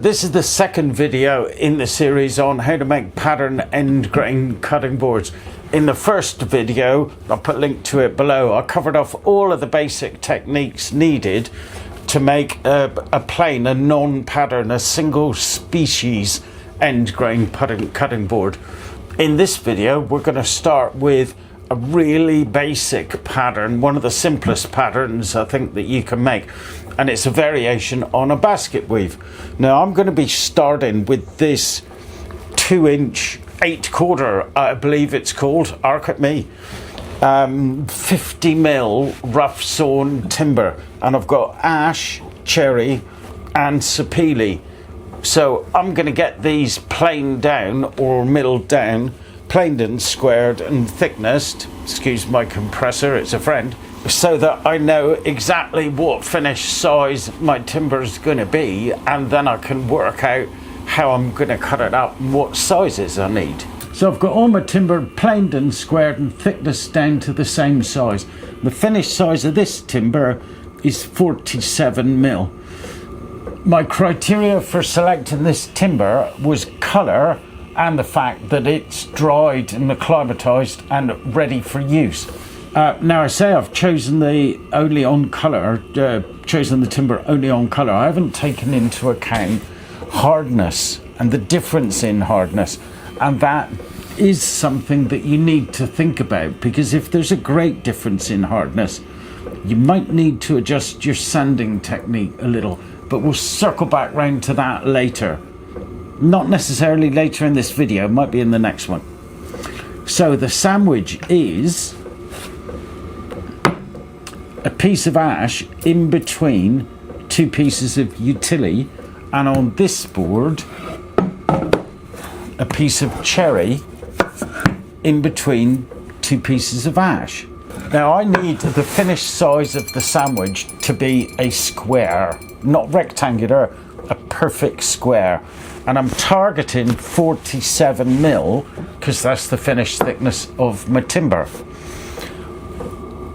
This is the second video in the series on how to make pattern end grain cutting boards. In the first video, I'll put a link to it below, I covered off all of the basic techniques needed to make a plain, a non-pattern, a single species end grain cutting board. In this video, we're going to start with a really basic pattern, one of the simplest patterns I think that you can make, and it's a variation on a basket weave. Now I'm going to be starting with this 2-inch 8/4, I believe it's called, arc at me, 50mm rough sawn timber, and I've got ash, cherry and sapele. So I'm going to get these planed down or milled down, planed and squared and thicknessed, excuse my compressor, it's a friend, so that I know exactly what finish size my timber is going to be, and then I can work out how I'm going to cut it up and what sizes I need. So I've got all my timber planed and squared and thicknessed down to the same size. The finished size of this timber is 47mm. My criteria for selecting this timber was colour and the fact that it's dried and acclimatized and ready for use. Now I say I've chosen the timber only on colour. I haven't taken into account hardness and the difference in hardness, and that is something that you need to think about, because if there's a great difference in hardness, you might need to adjust your sanding technique a little, but we'll circle back round to that later. Not necessarily later in this video, might be in the next one. So the sandwich is a piece of ash in between two pieces of utility, and on this board a piece of cherry in between two pieces of ash. Now I need the finished size of the sandwich to be a square, not rectangular, a perfect square, and I'm targeting 47mm because that's the finished thickness of my timber.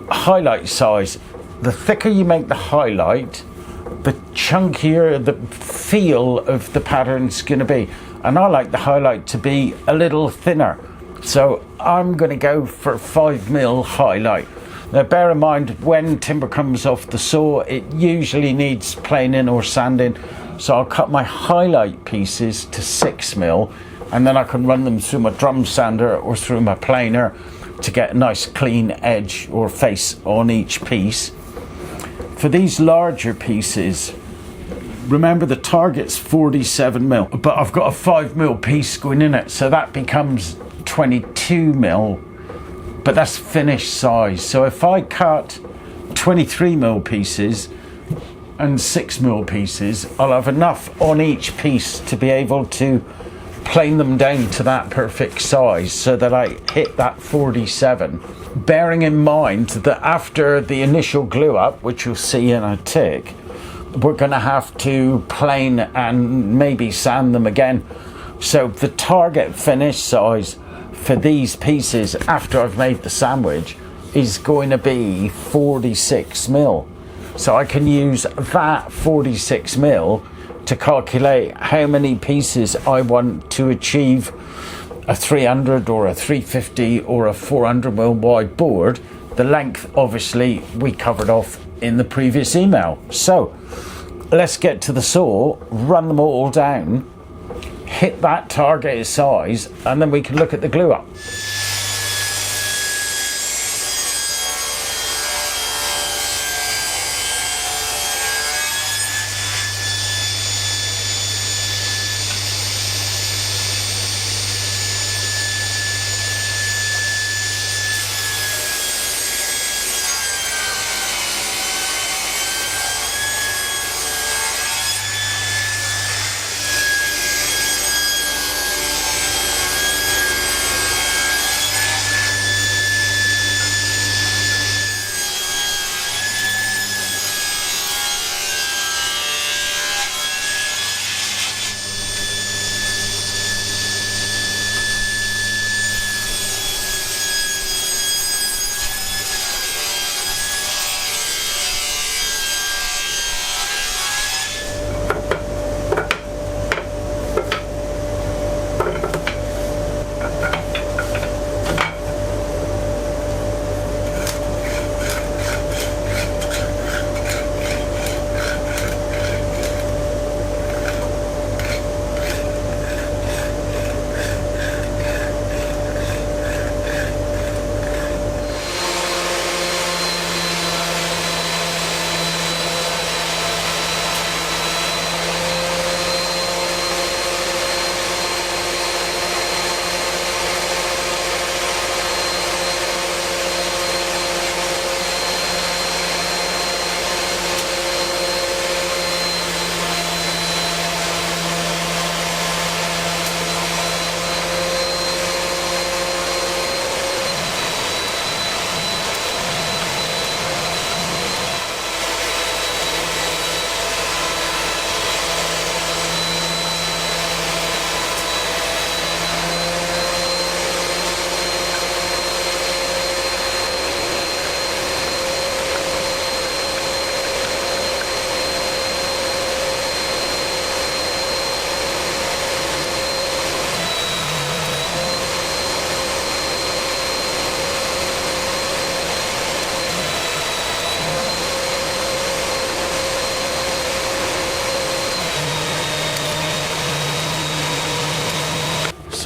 Highlight size, the thicker you make the highlight, the chunkier the feel of the pattern's going to be, and I like the highlight to be a little thinner, so I'm going to go for 5mm highlight. Now bear in mind, when timber comes off the saw, it usually needs planing or sanding, so I'll cut my highlight pieces to 6mm, and then I can run them through my drum sander or through my planer to get a nice clean edge or face on each piece. For these larger pieces, remember the target's 47mm, but I've got a 5mm piece going in it, so that becomes 22mm, but that's finished size. So if I cut 23mm pieces and 6mm pieces, I'll have enough on each piece to be able to plane them down to that perfect size so that I hit that 47. Bearing in mind that after the initial glue up, which you'll see in a tick, we're going to have to plane and maybe sand them again. So the target finish size for these pieces after I've made the sandwich is going to be 46mm. So I can use that 46mm to calculate how many pieces I want to achieve a 300 or a 350 or a 400mm wide board. The length obviously we covered off in the previous email. So let's get to the saw, run them all down, hit that target size, and then we can look at the glue up.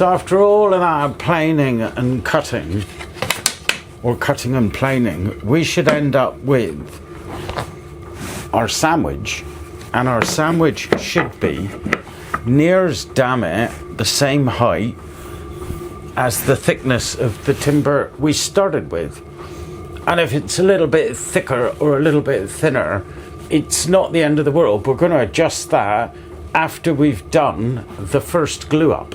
So after all of that planing and cutting, or cutting and planing, we should end up with our sandwich. And our sandwich should be near as damn it the same height as the thickness of the timber we started with. And if it's a little bit thicker or a little bit thinner, it's not the end of the world. We're going to adjust that after we've done the first glue up.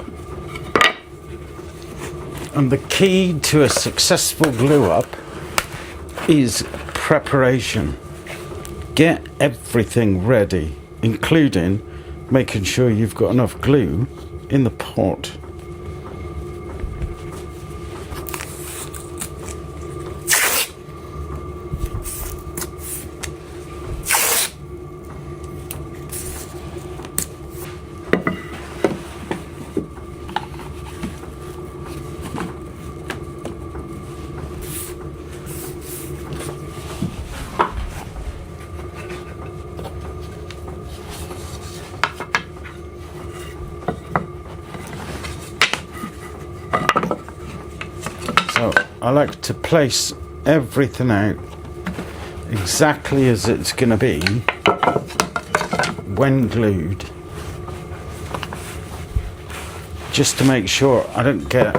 And the key to a successful glue up is preparation. Get everything ready, including making sure you've got enough glue in the pot. So I like to place everything out exactly as it's going to be when glued, just to make sure I don't get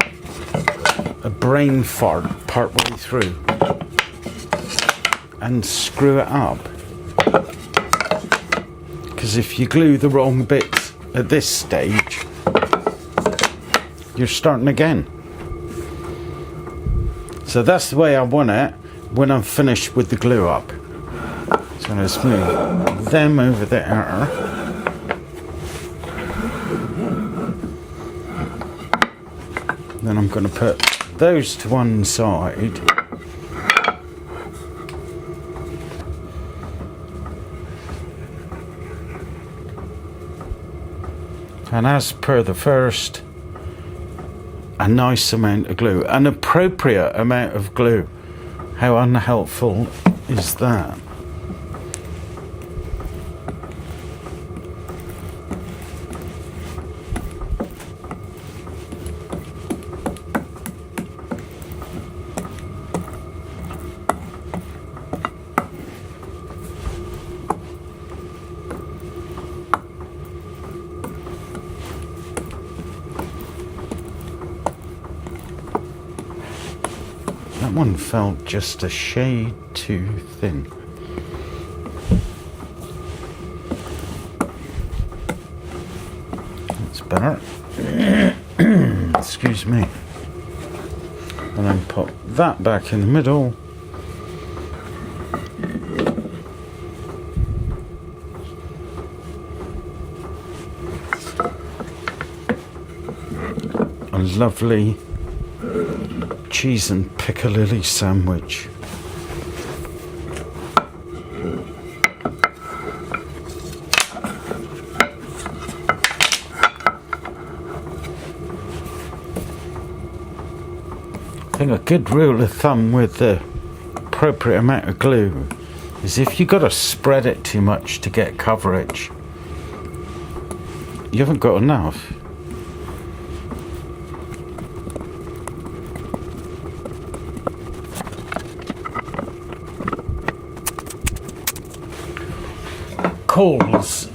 a brain fart partway through and screw it up. Because if you glue the wrong bits at this stage, you're starting again. So that's the way I want it when I'm finished with the glue up. So I'm going to move them over there. Then I'm going to put those to one side. And as per the first, a nice amount of glue, an appropriate amount of glue. How unhelpful is that? That one felt just a shade too thin. That's better. Excuse me. And then pop that back in the middle. A lovely cheese and piccalilli sandwich. I think a good rule of thumb with the appropriate amount of glue is if you've got to spread it too much to get coverage, you haven't got enough. Calls.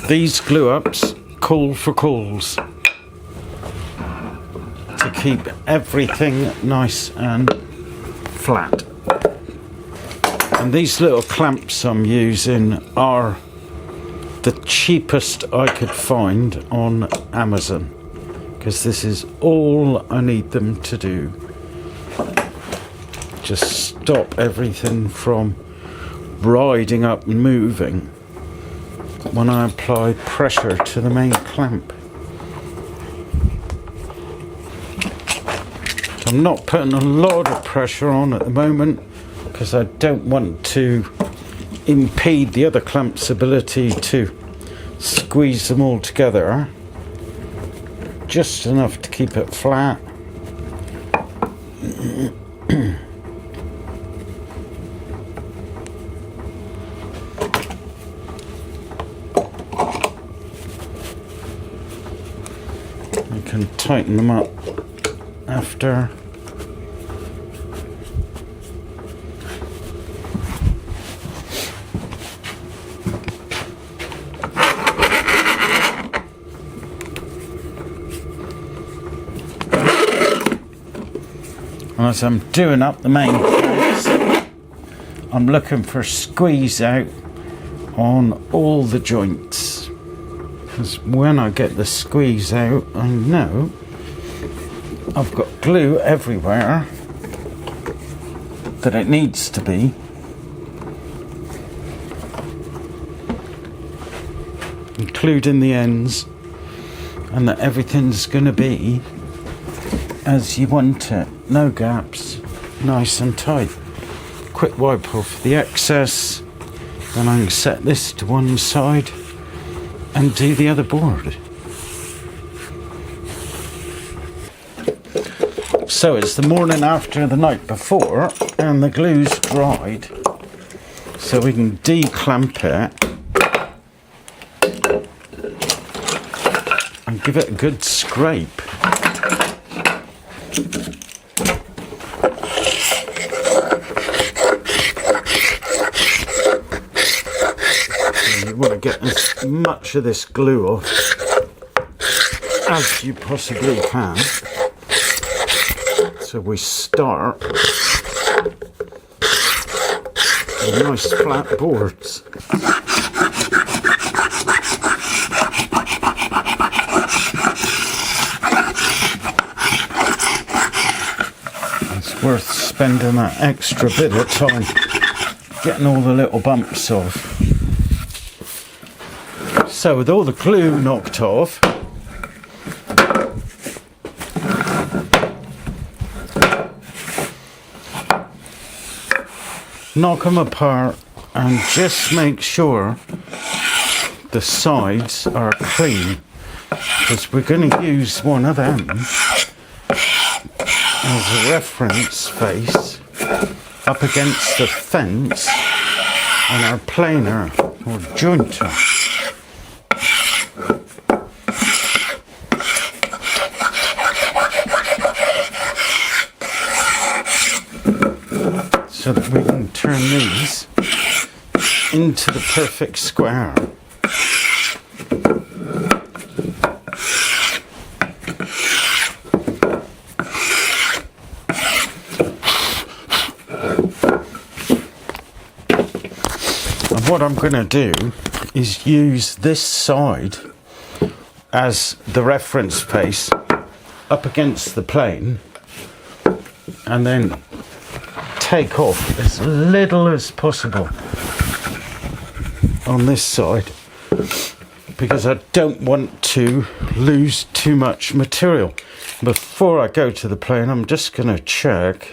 These glue ups call for calls to keep everything nice and flat. And these little clamps I'm using are the cheapest I could find on Amazon, because this is all I need them to do. Just stop everything from riding up and moving when I apply pressure to the main clamp. So I'm not putting a lot of pressure on at the moment because I don't want to impede the other clamp's ability to squeeze them all together. Just enough to keep it flat. can tighten them up after. And as I'm doing up the main parts, I'm looking for squeeze out on all the joints, because when I get the squeeze out, I know I've got glue everywhere that it needs to be, including the ends, and that everything's going to be as you want it. No gaps, nice and tight. Quick wipe off the excess, then I can set this to one side and do the other board. So it's the morning after the night before and the glue's dried, so we can declamp it and give it a good scrape. You want to get as much of this glue off as you possibly can. So we start with nice flat boards. It's worth spending that extra bit of time getting all the little bumps off. So with all the glue knocked off, knock them apart and just make sure the sides are clean, because we're going to use one of them as a reference face up against the fence on our planer or jointer. So that we can turn these into the perfect square. And what I'm going to do is use this side as the reference face up against the plane, and then take off as little as possible on this side, because I don't want to lose too much material. Before I go to the plane, I'm just going to check.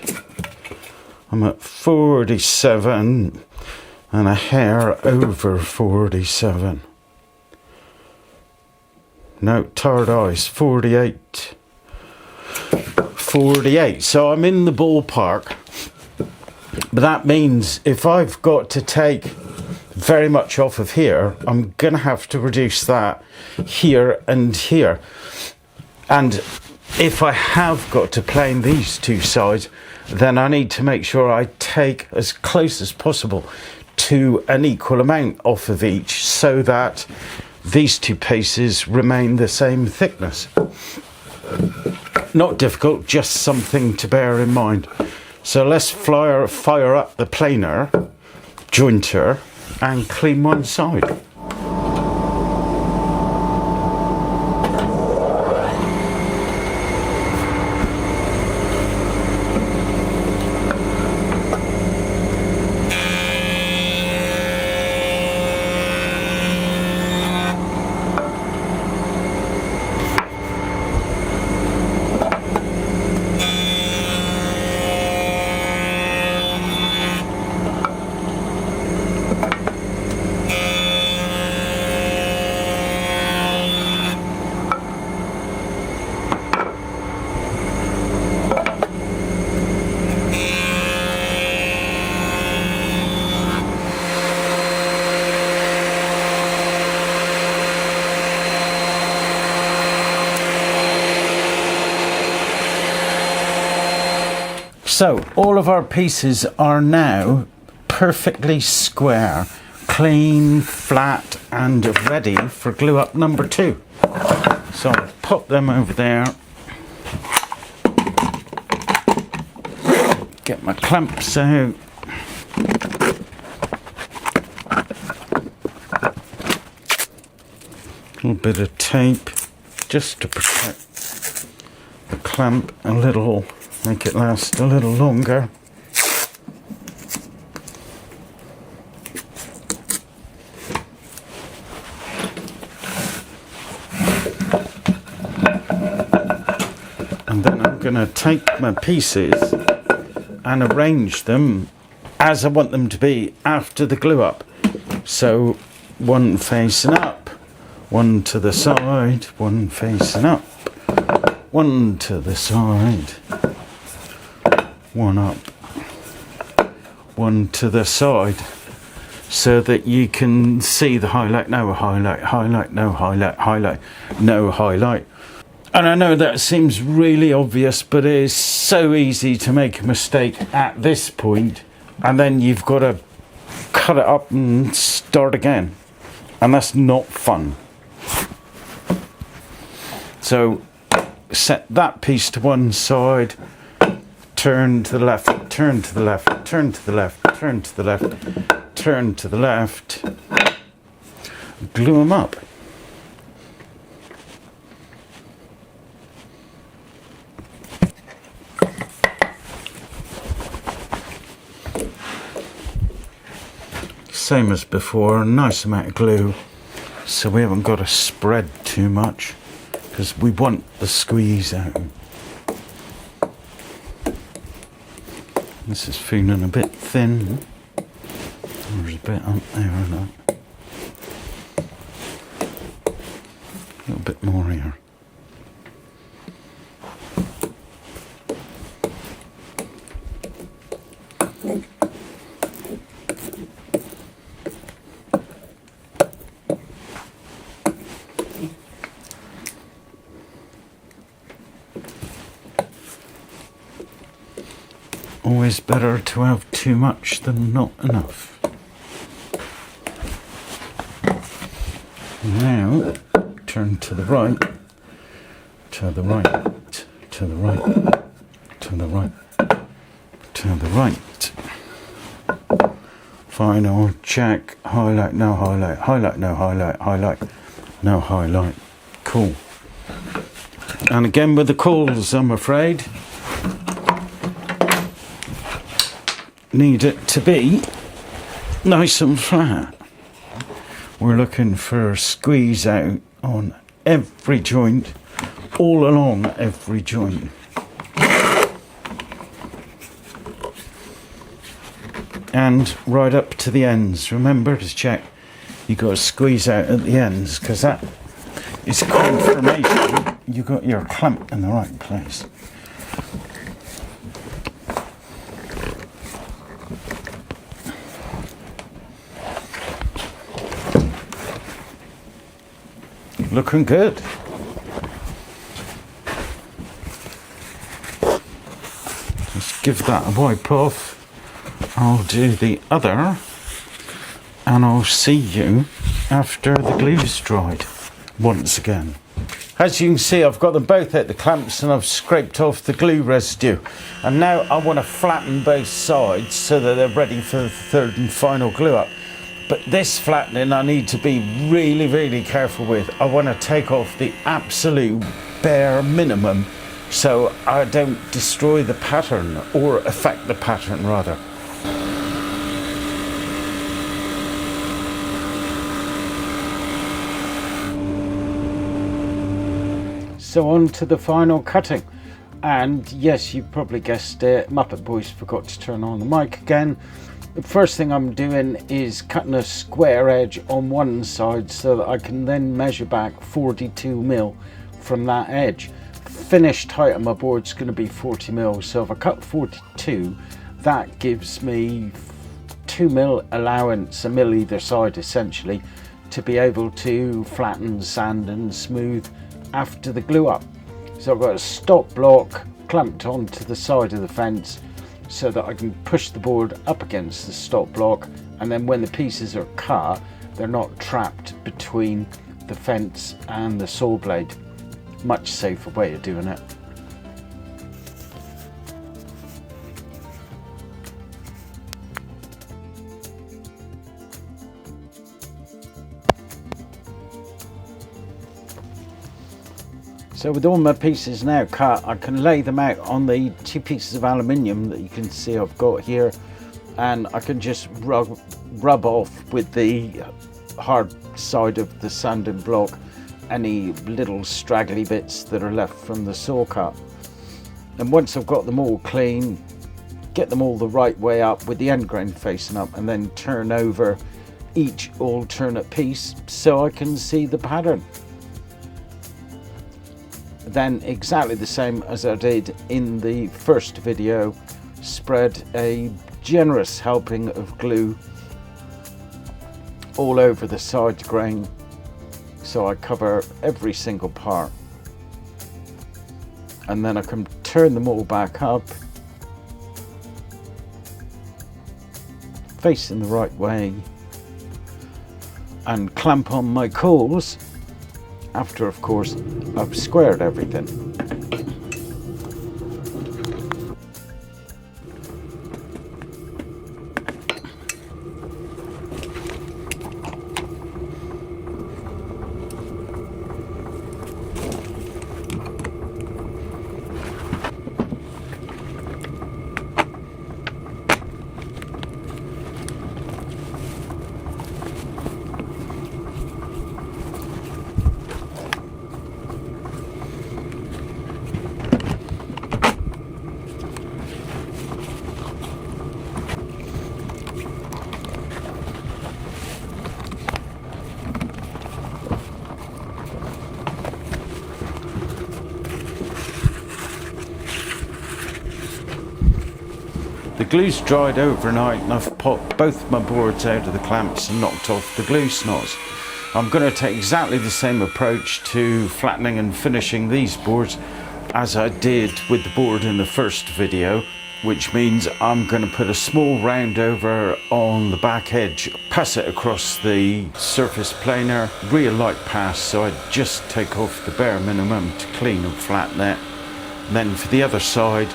I'm at 47 and a hair over 47. No, tired eyes, 48. 48, so I'm in the ballpark. But that means if I've got to take very much off of here, I'm going to have to reduce that here and here. And if I have got to plane these two sides, then I need to make sure I take as close as possible to an equal amount off of each, so that these two pieces remain the same thickness. Not difficult, just something to bear in mind. So let's fire up the planer, jointer, and clean one side. So all of our pieces are now perfectly square, clean, flat, and ready for glue up number 2. So I'll pop them over there. Get my clamps out. A little bit of tape just to protect the clamp a little, make it last a little longer. And then I'm going to take my pieces and arrange them as I want them to be after the glue up. So one facing up, one to the side, one facing up, one to the side, one up, one to the side, so that you can see the highlight, no highlight, highlight, no highlight, highlight, no highlight. And I know that seems really obvious, but it is so easy to make a mistake at this point, and then you've got to cut it up and start again, and that's not fun. So set that piece to one side, turn to the left, turn to the left, turn to the left, turn to the left, turn to the left, glue them up. Same as before, a nice amount of glue, so we haven't got to spread too much, because we want the squeeze out. This is feeling a bit thin. There's a bit up there and that. A little bit more here. Always better to have too much than not enough. Now, turn to the right, to the right, to the right, to the right, to the right. Final check, highlight, no highlight, highlight, no highlight, highlight, no highlight. Cool. And again with the calls, I'm afraid. Need it to be nice and flat. We're looking for a squeeze out on every joint, all along every joint. And right up to the ends. Remember to check you got to squeeze out at the ends, because that is confirmation you got your clamp in the right place. Looking good. Just give that a wipe off. I'll do the other, and I'll see you after the glue's dried once again. As you can see, I've got them both at the clamps and I've scraped off the glue residue. And now I want to flatten both sides so that they're ready for the third and final glue up. But this flattening I need to be really, really careful with. I want to take off the absolute bare minimum so I don't destroy the pattern, or affect the pattern rather. So on to the final cutting. And yes, you probably guessed it, Muppet Boys forgot to turn on the mic again. The first thing I'm doing is cutting a square edge on one side so that I can then measure back 42mm from that edge. Finished height of my board is going to be 40mm, so if I cut 42, that gives me 2mm allowance, a mil either side essentially, to be able to flatten, sand and smooth after the glue up. So I've got a stop block clamped onto the side of the fence, so that I can push the board up against the stop block, and then when the pieces are cut, they're not trapped between the fence and the saw blade. Much safer way of doing it. So with all my pieces now cut, I can lay them out on the 2 pieces of aluminium that you can see I've got here, and I can just rub off with the hard side of the sanding block any little straggly bits that are left from the saw cut. And once I've got them all clean, get them all the right way up with the end grain facing up, and then turn over each alternate piece so I can see the pattern. Then, exactly the same as I did in the first video, spread a generous helping of glue all over the side grain so I cover every single part, and then I can turn them all back up facing the right way and clamp on my cawls after, of course, I've squared everything. The glue's dried overnight and I've popped both my boards out of the clamps and knocked off the glue snots. I'm going to take exactly the same approach to flattening and finishing these boards as I did with the board in the first video, which means I'm going to put a small round over on the back edge, pass it across the surface planer, real light pass, so I just take off the bare minimum to clean and flatten it. And then for the other side,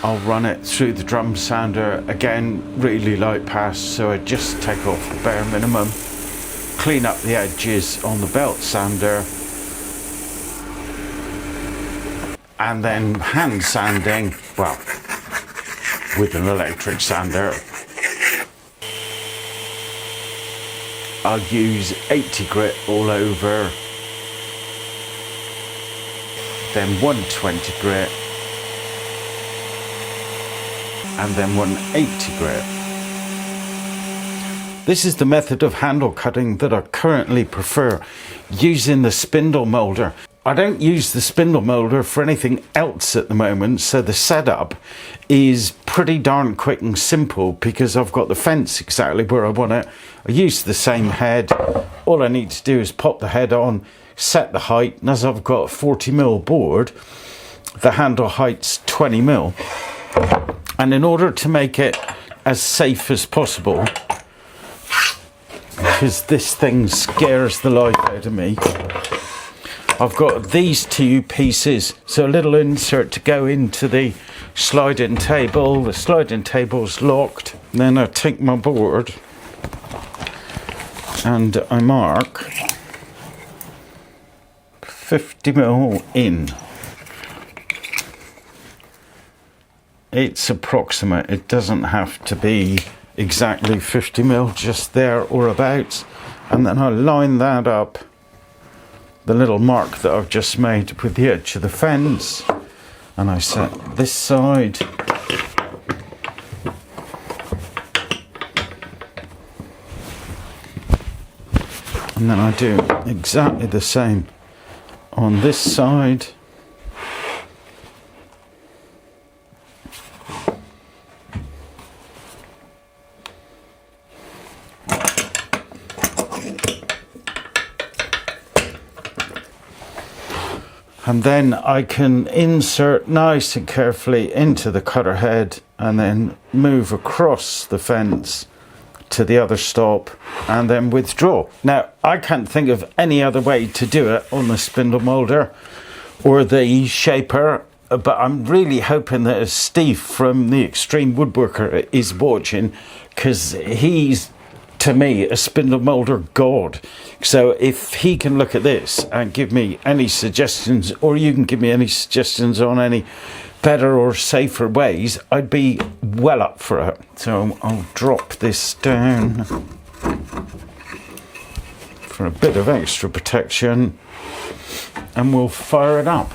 I'll run it through the drum sander, again really light pass, so I just take off the bare minimum, clean up the edges on the belt sander, and then hand sanding, well, with an electric sander. I'll use 80 grit all over, then 120 grit, and then 180 grit. This is the method of handle cutting that I currently prefer, using the spindle molder. I don't use the spindle molder for anything else at the moment, so the setup is pretty darn quick and simple because I've got the fence exactly where I want it. I use the same head. All I need to do is pop the head on, set the height, and as I've got a 40mm board, the handle height's 20mm. And in order to make it as safe as possible, because this thing scares the life out of me, I've got these 2 pieces, so a little insert to go into the sliding table. The sliding table's locked. Then I take my board and I mark 50mm in. It's approximate, it doesn't have to be exactly 50mm, just there or abouts. And then I line that up, the little mark that I've just made with the edge of the fence, and I set this side. And then I do exactly the same on this side. And then I can insert nice and carefully into the cutter head and then move across the fence to the other stop and then withdraw. Now, I can't think of any other way to do it on the spindle moulder or the shaper, but I'm really hoping that Steve from the Extreme Woodworker is watching, because he's, to me, a spindle moulder god. So if he can look at this and give me any suggestions, or you can give me any suggestions on any better or safer ways, I'd be well up for it. So I'll drop this down for a bit of extra protection, and we'll fire it up.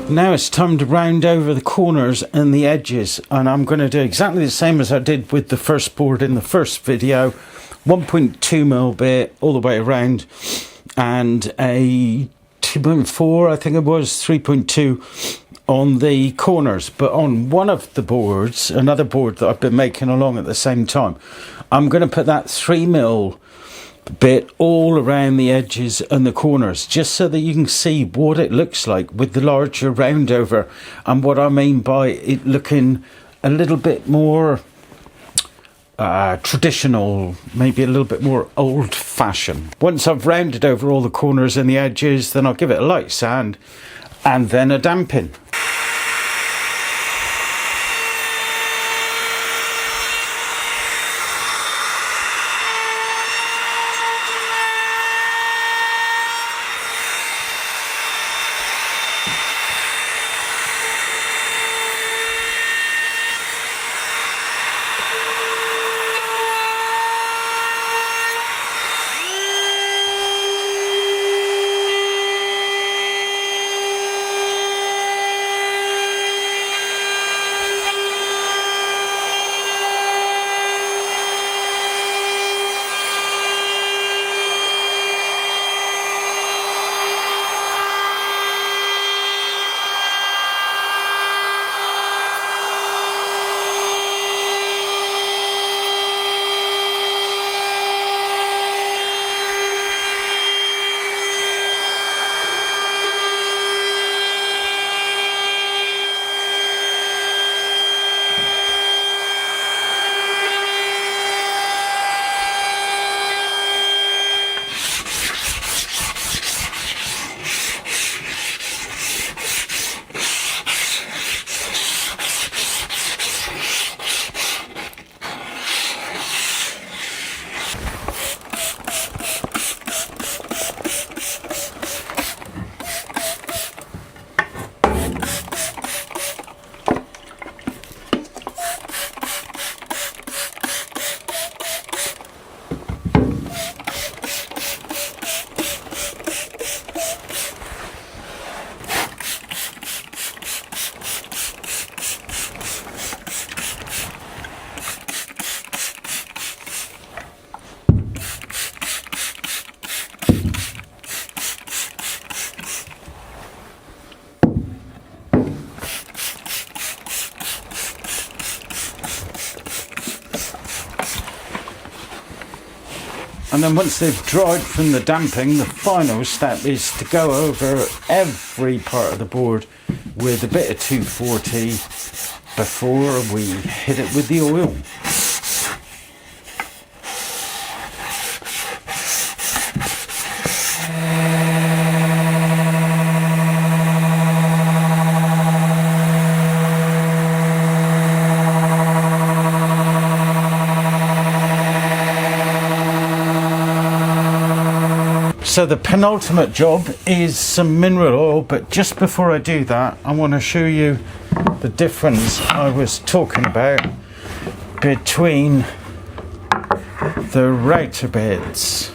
Now it's time to round over the corners and the edges, and I'm going to do exactly the same as I did with the first board in the first video. 1.2mm bit all the way around, and a 2.4, I think it was, 3.2 on the corners. But on one of the boards, another board that I've been making along at the same time, I'm going to put that 3mm bit all around the edges and the corners, just so that you can see what it looks like with the larger round over, and what I mean by it looking a little bit more traditional, maybe a little bit more old-fashioned. Once I've rounded over all the corners and the edges, then I'll give it a light sand and then a damping. And then once they've dried from the damping, the final step is to go over every part of the board with a bit of 240 before we hit it with the oil. So the penultimate job is some mineral oil, but just before I do that, I want to show you the difference I was talking about between the router bits.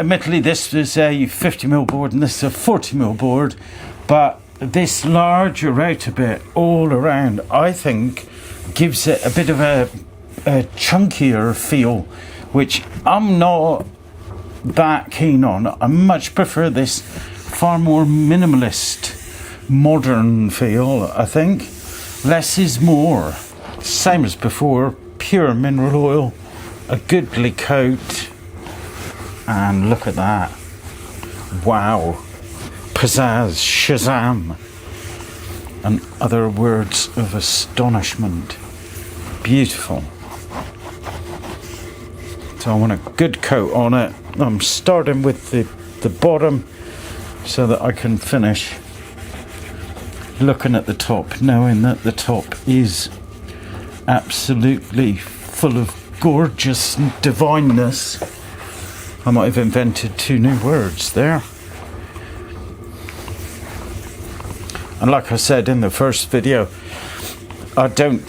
admittedly this is a 50mm board and this is a 40mm board, but this larger outer bit all around, I think, gives it a bit of a chunkier feel, which I'm not that keen on. I much prefer this far more minimalist, modern feel, I think. Less is more. Same as before, pure mineral oil, a goodly coat, and look at that. Wow. Pizzazz, Shazam, and other words of astonishment. Beautiful. So I want a good coat on it. I'm starting with the bottom so that I can finish looking at the top, knowing that the top is absolutely full of gorgeous divineness. I might have invented 2 new words there. And like I said in the first video, I don't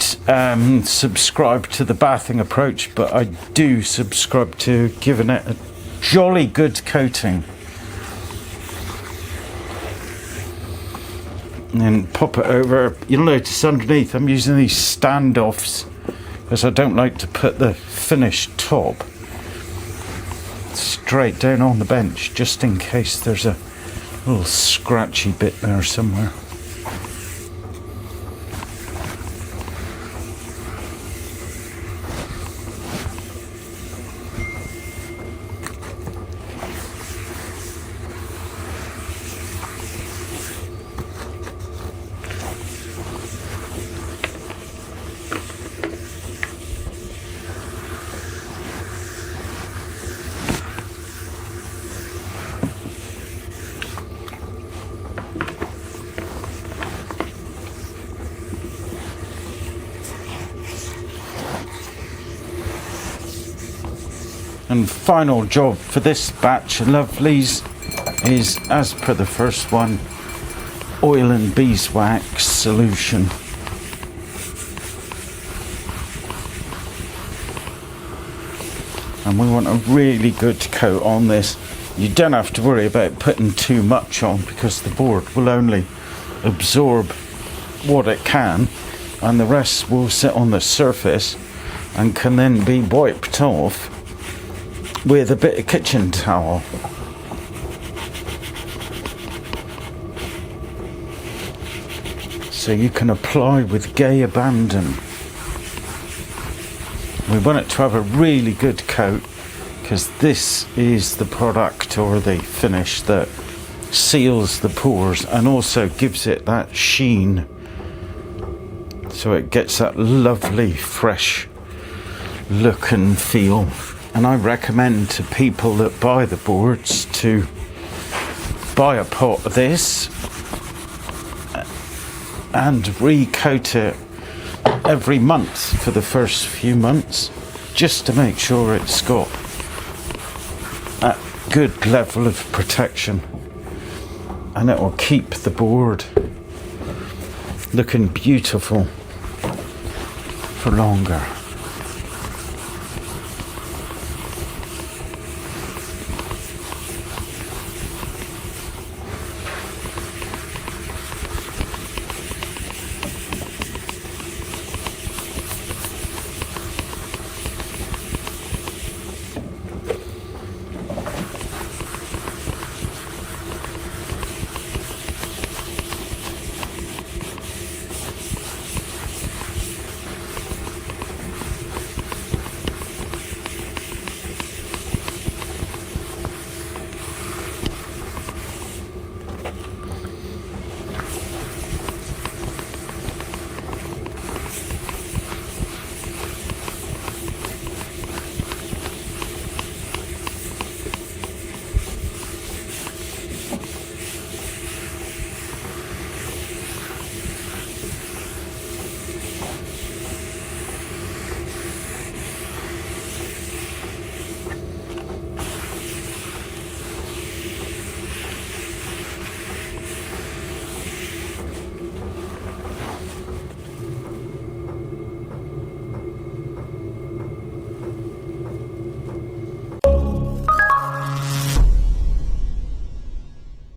subscribe to the bathing approach, but I do subscribe to giving it a jolly good coating. And then pop it over. You'll notice underneath I'm using these standoffs because I don't like to put the finished top straight down on the bench, just in case there's a little scratchy bit there somewhere. And final job for this batch of lovelies is, as per the first one, oil and beeswax solution. And we want a really good coat on this. You don't have to worry about putting too much on because the board will only absorb what it can, and the rest will sit on the surface and can then be wiped off with a bit of kitchen towel. So you can apply with gay abandon. We want it to have a really good coat because this is the product or the finish that seals the pores and also gives it that sheen, so it gets that lovely fresh look and feel. And I recommend to people that buy the boards to buy a pot of this and recoat it every month for the first few months, just to make sure it's got a good level of protection, and it will keep the board looking beautiful for longer.